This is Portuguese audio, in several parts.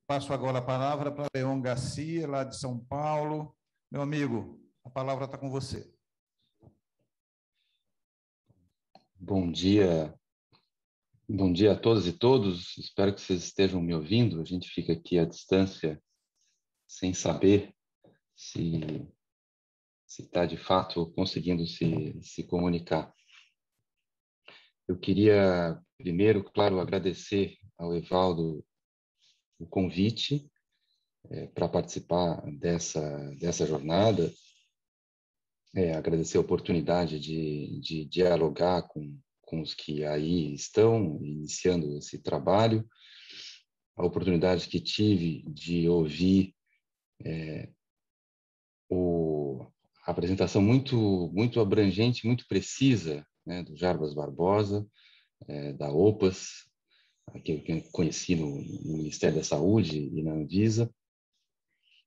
Passo agora a palavra para Leon Garcia, lá de São Paulo. Meu amigo, a palavra está com você. Bom dia a todas e todos. Espero que vocês estejam me ouvindo. A gente fica aqui à distância, sem saber se está de fato conseguindo se comunicar. Eu queria, primeiro, claro, agradecer ao Evaldo o convite para participar dessa jornada, agradecer a oportunidade de dialogar com os que aí estão iniciando esse trabalho, a oportunidade que tive de ouvir a apresentação muito abrangente, muito precisa, né, do Jarbas Barbosa, da OPAS, que eu conheci no Ministério da Saúde e na Anvisa,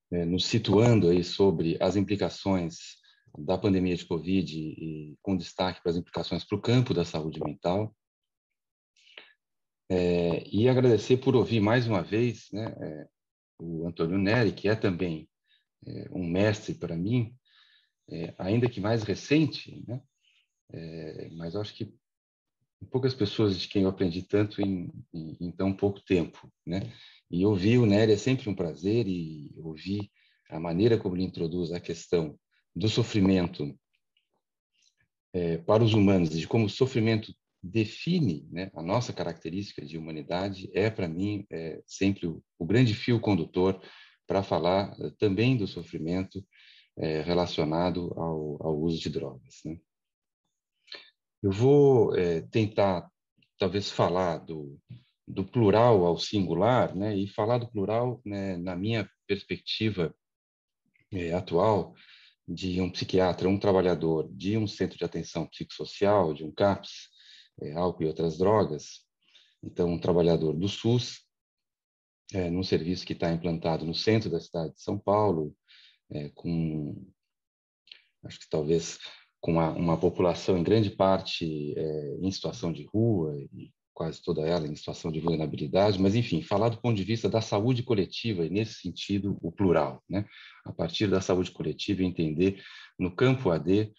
nos situando aí sobre as implicações da pandemia de Covid e com destaque para as implicações para o campo da saúde mental. E agradecer por ouvir mais uma vez, né, o Antônio Neri, que é também um mestre para mim, ainda que mais recente, né, mas acho que poucas pessoas de quem eu aprendi tanto em tão pouco tempo, né? E ouvir o Nery é sempre um prazer, e ouvir a maneira como ele introduz a questão do sofrimento para os humanos, de como o sofrimento define, né, a nossa característica de humanidade, para mim, sempre o grande fio condutor para falar também do sofrimento relacionado ao uso de drogas, né? Eu vou tentar, talvez, falar do plural ao singular, né, e falar do plural, né, na minha perspectiva atual, de um psiquiatra, um trabalhador de um centro de atenção psicossocial, de um CAPS, álcool e outras drogas, então um trabalhador do SUS, num serviço que está implantado no centro da cidade de São Paulo, acho que talvez com uma população em grande parte em situação de rua, e quase toda ela em situação de vulnerabilidade, mas, enfim, falar do ponto de vista da saúde coletiva, e nesse sentido, o plural, né? A partir da saúde coletiva, entender no campo AD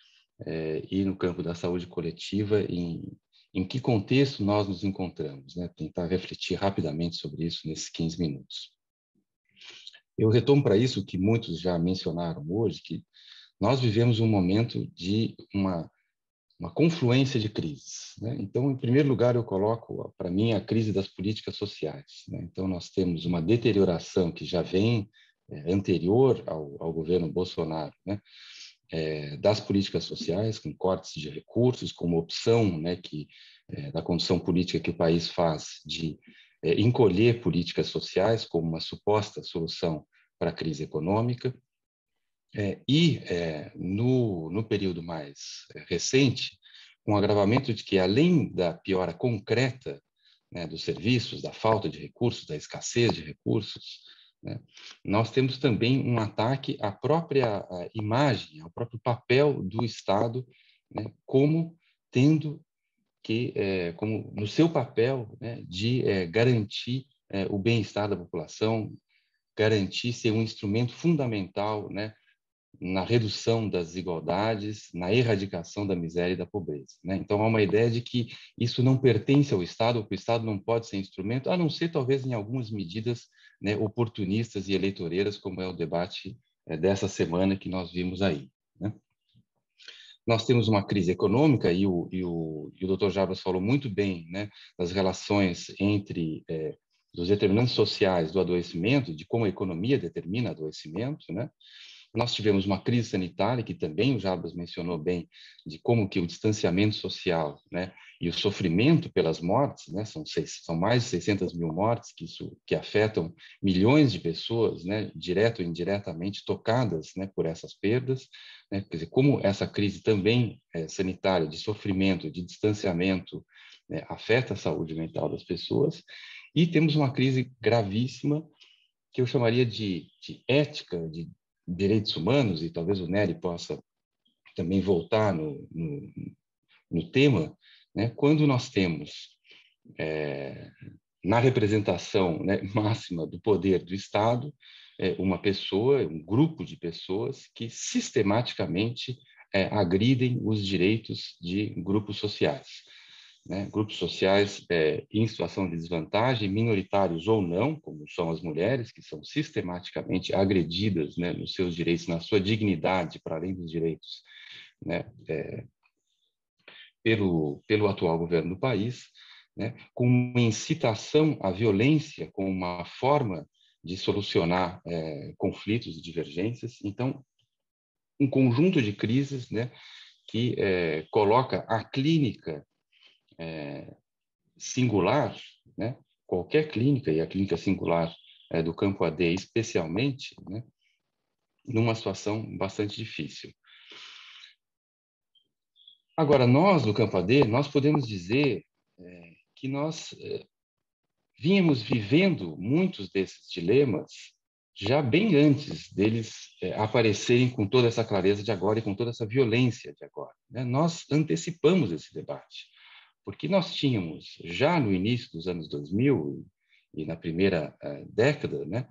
e no campo da saúde coletiva em que contexto nós nos encontramos, né? Tentar refletir rapidamente sobre isso nesses 15 minutos. Eu retomo para isso o que muitos já mencionaram hoje, que nós vivemos um momento de uma confluência de crises, né? Então, em primeiro lugar, eu coloco, para mim, a crise das políticas sociais, né? Então, nós temos uma deterioração que já vem anterior ao governo Bolsonaro, né? Das políticas sociais, com cortes de recursos, como opção, né, da condição política que o país faz de encolher políticas sociais como uma suposta solução para a crise econômica. No período mais recente, com o agravamento de que, além da piora concreta, né, dos serviços, da falta de recursos, da escassez de recursos, né, nós temos também um ataque à própria imagem, ao próprio papel do Estado, né, como tendo que, como no seu papel, né, de garantir o bem-estar da população, garantir ser um instrumento fundamental, né, na redução das desigualdades, na erradicação da miséria e da pobreza, né? Então, há uma ideia de que isso não pertence ao Estado, que o Estado não pode ser instrumento, a não ser, talvez, em algumas medidas, né, oportunistas e eleitoreiras, como é o debate dessa semana que nós vimos aí, né? Nós temos uma crise econômica, e o Dr. Jarbas falou muito bem, né, das relações entre dos determinantes sociais do adoecimento, de como a economia determina o adoecimento, né? Nós tivemos uma crise sanitária, que também o Jarbas mencionou bem, de como que o distanciamento social, né, e o sofrimento pelas mortes, né, são mais de 600 mil mortes que afetam milhões de pessoas, né, direto ou indiretamente tocadas, né, por essas perdas, né, quer dizer, como essa crise também sanitária, de sofrimento, de distanciamento, né, afeta a saúde mental das pessoas. E temos uma crise gravíssima, que eu chamaria de ética, de direitos humanos, e talvez o Nery possa também voltar no tema, né? Quando nós temos na representação, né, máxima do poder do Estado, uma pessoa, um grupo de pessoas que sistematicamente agridem os direitos de grupos sociais. Né? Grupos sociais em situação de desvantagem, minoritários ou não, como são as mulheres, que são sistematicamente agredidas, né, nos seus direitos, na sua dignidade, para além dos direitos, né, pelo atual governo do país, né, com uma incitação à violência como uma forma de solucionar conflitos e divergências. Então, um conjunto de crises, né, que coloca a clínica singular, né, qualquer clínica, e a clínica singular do campo AD especialmente, né, numa situação bastante difícil. Agora, nós do campo AD, nós podemos dizer que nós vínhamos vivendo muitos desses dilemas já bem antes deles aparecerem com toda essa clareza de agora e com toda essa violência de agora, né? Nós antecipamos esse debate, porque nós tínhamos, já no início dos anos 2000 e na primeira década, né,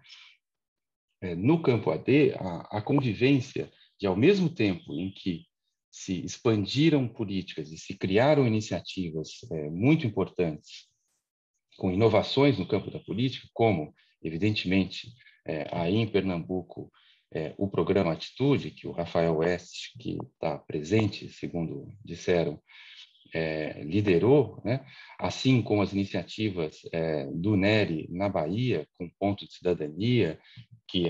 no campo AD, a convivência de, ao mesmo tempo em que se expandiram políticas e se criaram iniciativas muito importantes, com inovações no campo da política, como, evidentemente, aí em Pernambuco, o programa Atitude, que o Rafael West, que está presente, segundo disseram, liderou, né? Assim como as iniciativas do NERI na Bahia, com ponto de cidadania, que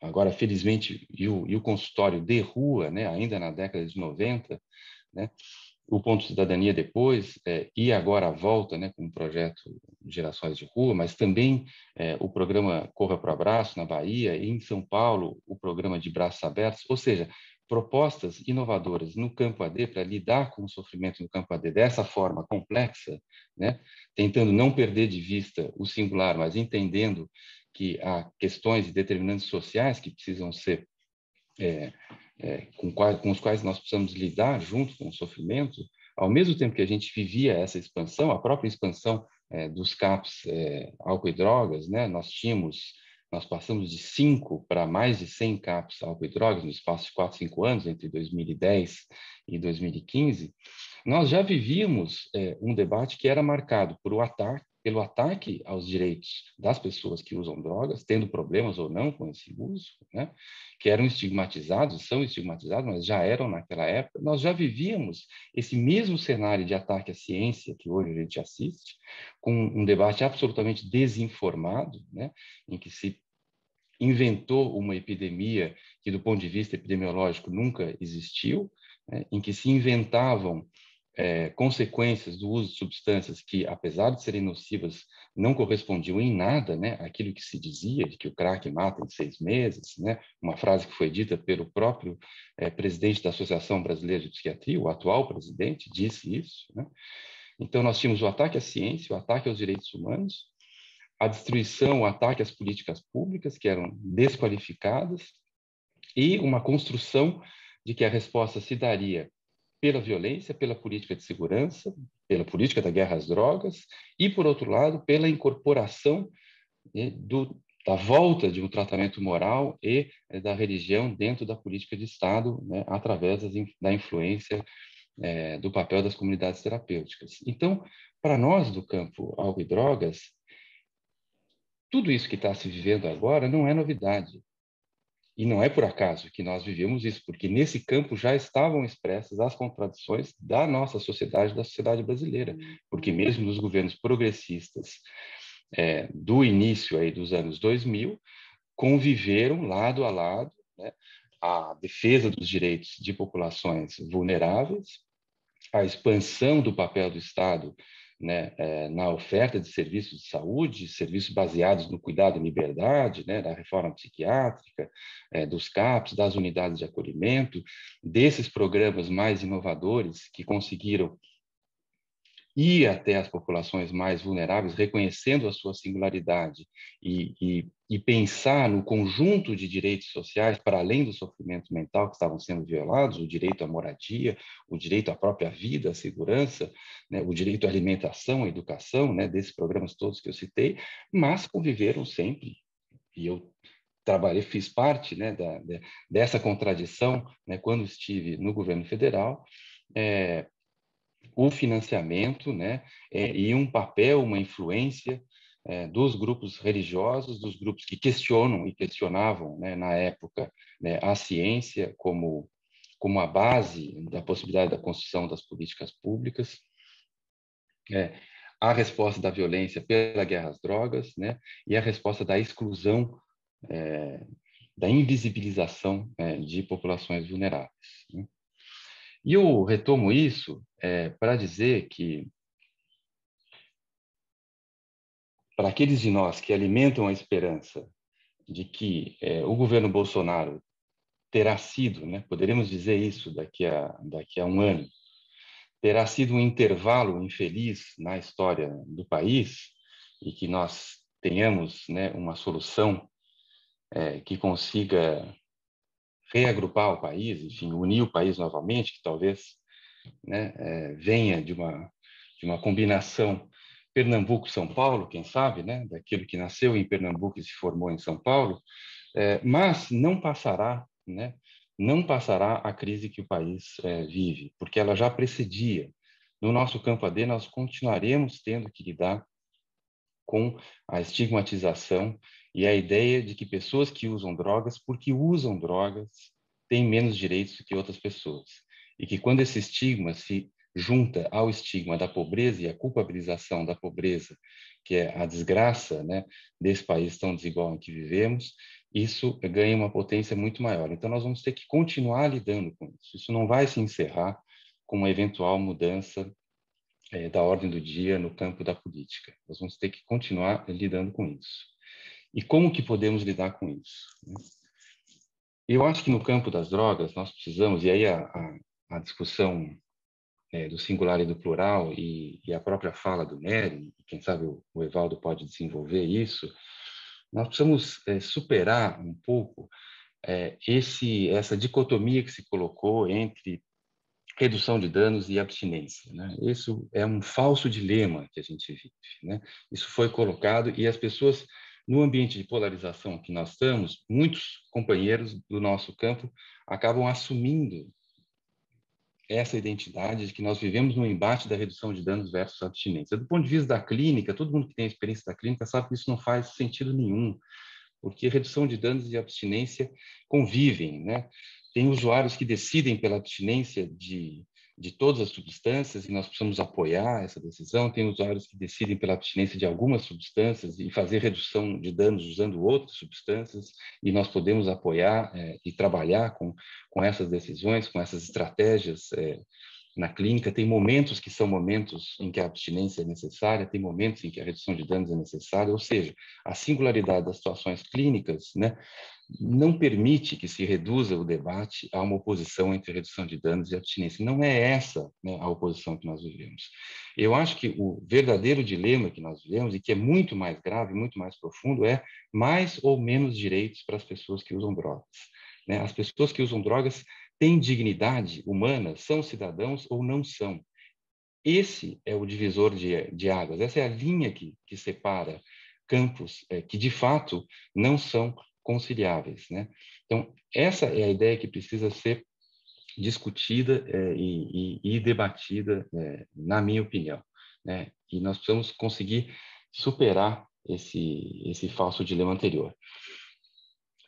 agora, felizmente, e o consultório de rua, né? Ainda na década de 90, né? O ponto de cidadania depois, e agora a volta, né, com o projeto Gerações de Rua, mas também o programa Corra para o Abraço na Bahia, e em São Paulo o programa de Braços Abertos, ou seja, propostas inovadoras no campo AD para lidar com o sofrimento no campo AD dessa forma complexa, né, tentando não perder de vista o singular, mas entendendo que há questões e determinantes sociais que precisam ser com os quais nós precisamos lidar junto com o sofrimento, ao mesmo tempo que a gente vivia essa expansão, a própria expansão dos CAPs álcool e drogas, né? Nós passamos de 5 para mais de 100 CAPs álcool e drogas no espaço de 4, 5 anos, entre 2010 e 2015, nós já vivíamos um debate que era marcado pelo ataque aos direitos das pessoas que usam drogas, tendo problemas ou não com esse uso, né? Que eram estigmatizados, são estigmatizados, mas já eram naquela época. Nós já vivíamos esse mesmo cenário de ataque à ciência que hoje a gente assiste, com um debate absolutamente desinformado, né? Em que se inventou uma epidemia que, do ponto de vista epidemiológico, nunca existiu, né? Em que se inventavam consequências do uso de substâncias que, apesar de serem nocivas, não correspondiam em nada, né, àquilo que se dizia, de que o crack mata em 6 meses, né, uma frase que foi dita pelo próprio presidente da Associação Brasileira de Psiquiatria, o atual presidente, disse isso, né? Então, nós tínhamos o ataque à ciência, o ataque aos direitos humanos, a destruição, o ataque às políticas públicas, que eram desqualificadas, e uma construção de que a resposta se daria pela violência, pela política de segurança, pela política da guerra às drogas e, por outro lado, pela incorporação da volta de um tratamento moral e da religião dentro da política de Estado, né, através da influência do papel das comunidades terapêuticas. Então, para nós do campo álcool e drogas, tudo isso que está se vivendo agora não é novidade. E não é por acaso que nós vivemos isso, porque nesse campo já estavam expressas as contradições da nossa sociedade, da sociedade brasileira, porque mesmo nos governos progressistas do início aí dos anos 2000, conviveram lado a lado, né, a defesa dos direitos de populações vulneráveis, a expansão do papel do Estado, né, na oferta de serviços de saúde, serviços baseados no cuidado e liberdade, né, da reforma psiquiátrica, dos CAPs, das unidades de acolhimento, desses programas mais inovadores que conseguiram ir até as populações mais vulneráveis, reconhecendo a sua singularidade e pensar no conjunto de direitos sociais para além do sofrimento mental que estavam sendo violados, o direito à moradia, o direito à própria vida, à segurança, né, o direito à alimentação, à educação, né, desses programas todos que eu citei, mas conviveram sempre, e eu trabalhei, fiz parte, né, dessa contradição, né, quando estive no governo federal, o financiamento, né, e um papel, uma influência dos grupos religiosos, dos grupos que questionam e questionavam, né, na época, né, a ciência como a base da possibilidade da construção das políticas públicas, a resposta da violência pela guerra às drogas, né, e a resposta da exclusão, da invisibilização de populações vulneráveis, né? E eu retomo isso para dizer que, para aqueles de nós que alimentam a esperança de que o governo Bolsonaro terá sido, né, poderemos dizer isso daqui a um ano, terá sido um intervalo infeliz na história do país e que nós tenhamos, né, uma solução que consiga reagrupar o país, enfim, unir o país novamente, que talvez, né, venha de uma combinação Pernambuco-São Paulo, quem sabe, né, daquilo que nasceu em Pernambuco e se formou em São Paulo, mas não passará, né, não passará a crise que o país vive, porque ela já precedia. No nosso campo AD, nós continuaremos tendo que lidar com a estigmatização e a ideia de que pessoas que usam drogas, porque usam drogas, têm menos direitos do que outras pessoas. E que quando esse estigma se junta ao estigma da pobreza e a culpabilização da pobreza, que é a desgraça, né, desse país tão desigual em que vivemos, isso ganha uma potência muito maior. Então, nós vamos ter que continuar lidando com isso. Isso não vai se encerrar com uma eventual mudança da ordem do dia no campo da política. Nós vamos ter que continuar lidando com isso. E como que podemos lidar com isso? Eu acho que no campo das drogas nós precisamos, e aí a discussão do singular e do plural e a própria fala do Nery, quem sabe o Evaldo pode desenvolver isso, nós precisamos superar um pouco essa dicotomia que se colocou entre redução de danos e abstinência, né? Isso é um falso dilema que a gente vive, né? Isso foi colocado e as pessoas, no ambiente de polarização que nós estamos, muitos companheiros do nosso campo acabam assumindo essa identidade de que nós vivemos no embate da redução de danos versus abstinência. Do ponto de vista da clínica, todo mundo que tem experiência da clínica sabe que isso não faz sentido nenhum, porque redução de danos e abstinência convivem, né? Tem usuários que decidem pela abstinência de todas as substâncias e nós precisamos apoiar essa decisão. Tem usuários que decidem pela abstinência de algumas substâncias e fazer redução de danos usando outras substâncias e nós podemos apoiar e trabalhar com essas decisões, com essas estratégias na clínica. Tem momentos que são momentos em que a abstinência é necessária, tem momentos em que a redução de danos é necessária, ou seja, a singularidade das situações clínicas, né, não permite que se reduza o debate a uma oposição entre redução de danos e abstinência. Não é essa, né, a oposição que nós vivemos. Eu acho que o verdadeiro dilema que nós vivemos, e que é muito mais grave, muito mais profundo, é mais ou menos direitos para as pessoas que usam drogas, né? As pessoas que usam drogas têm dignidade humana, são cidadãos ou não são. Esse é o divisor de águas, essa é a linha que separa campos que, de fato, não são conciliáveis, né? Então, essa é a ideia que precisa ser discutida e debatida, na minha opinião, né? E nós precisamos conseguir superar esse falso dilema anterior.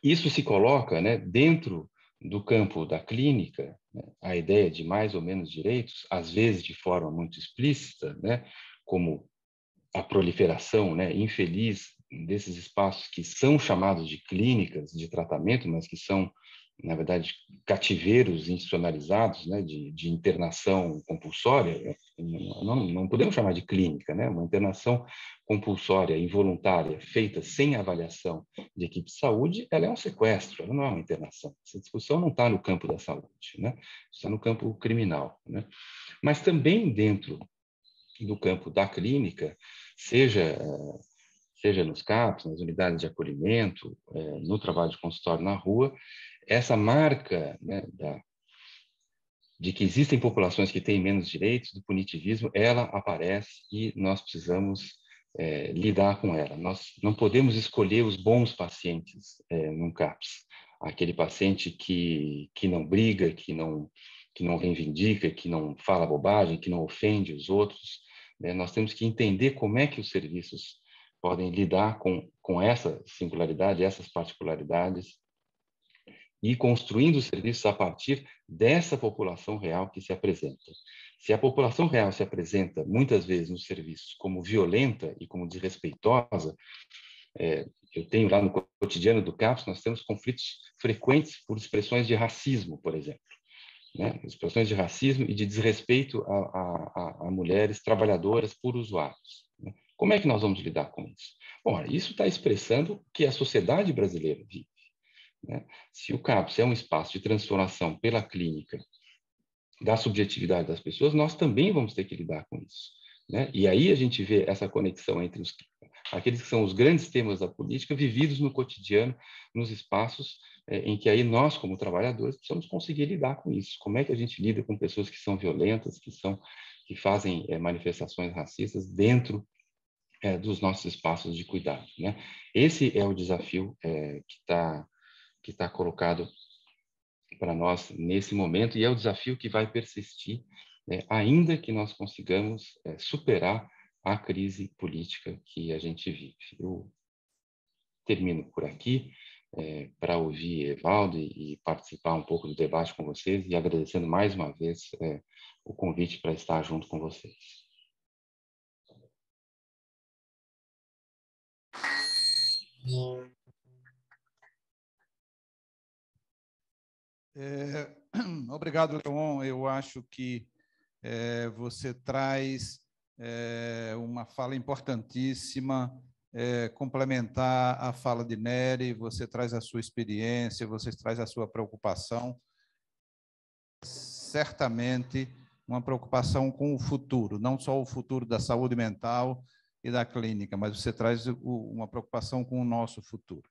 Isso se coloca, né, dentro do campo da clínica, né, a ideia de mais ou menos direitos, às vezes de forma muito explícita, né, como a proliferação, né, infeliz desses espaços que são chamados de clínicas de tratamento, mas que são, na verdade, cativeiros institucionalizados, né, de internação compulsória. Não podemos chamar de clínica, né, uma internação compulsória, involuntária, feita sem avaliação de equipe de saúde, ela é um sequestro, ela não é uma internação. Essa discussão não está no campo da saúde, né, está no campo criminal, né. Mas também dentro do campo da clínica, seja nos CAPs, nas unidades de acolhimento, no trabalho de consultório na rua, essa marca, né, de que existem populações que têm menos direitos, do punitivismo, ela aparece e nós precisamos lidar com ela. Nós não podemos escolher os bons pacientes num CAPS. Aquele paciente que não briga, que não reivindica, que não fala bobagem, que não ofende os outros. Né? Nós temos que entender como é que os serviços podem lidar com essa singularidade, essas particularidades, e construindo os serviços a partir dessa população real que se apresenta. Se a população real se apresenta, muitas vezes, nos serviços como violenta e como desrespeitosa, eu tenho lá no cotidiano do CAPS, nós temos conflitos frequentes por expressões de racismo, por exemplo. Né? Expressões de racismo e de desrespeito a mulheres trabalhadoras por usuários. Né? Como é que nós vamos lidar com isso? Bom, isso está expressando o que a sociedade brasileira vive. Né? Se o CAPS é um espaço de transformação pela clínica da subjetividade das pessoas, nós também vamos ter que lidar com isso. Né? E aí a gente vê essa conexão entre aqueles que são os grandes temas da política vividos no cotidiano, nos espaços em que aí nós, como trabalhadores, precisamos conseguir lidar com isso. Como é que a gente lida com pessoas que são violentas, que fazem manifestações racistas dentro dos nossos espaços de cuidado, né? Esse é o desafio que está colocado para nós nesse momento, e é o desafio que vai persistir, ainda que nós consigamos superar a crise política que a gente vive. Eu termino por aqui, para ouvir Evaldo e participar um pouco do debate com vocês, e agradecendo mais uma vez o convite para estar junto com vocês. Obrigado, Leon. Eu acho que você traz uma fala importantíssima, complementar a fala de Nery, você traz a sua experiência, você traz a sua preocupação, certamente uma preocupação com o futuro, não só o futuro da saúde mental e da clínica, mas você traz uma preocupação com o nosso futuro.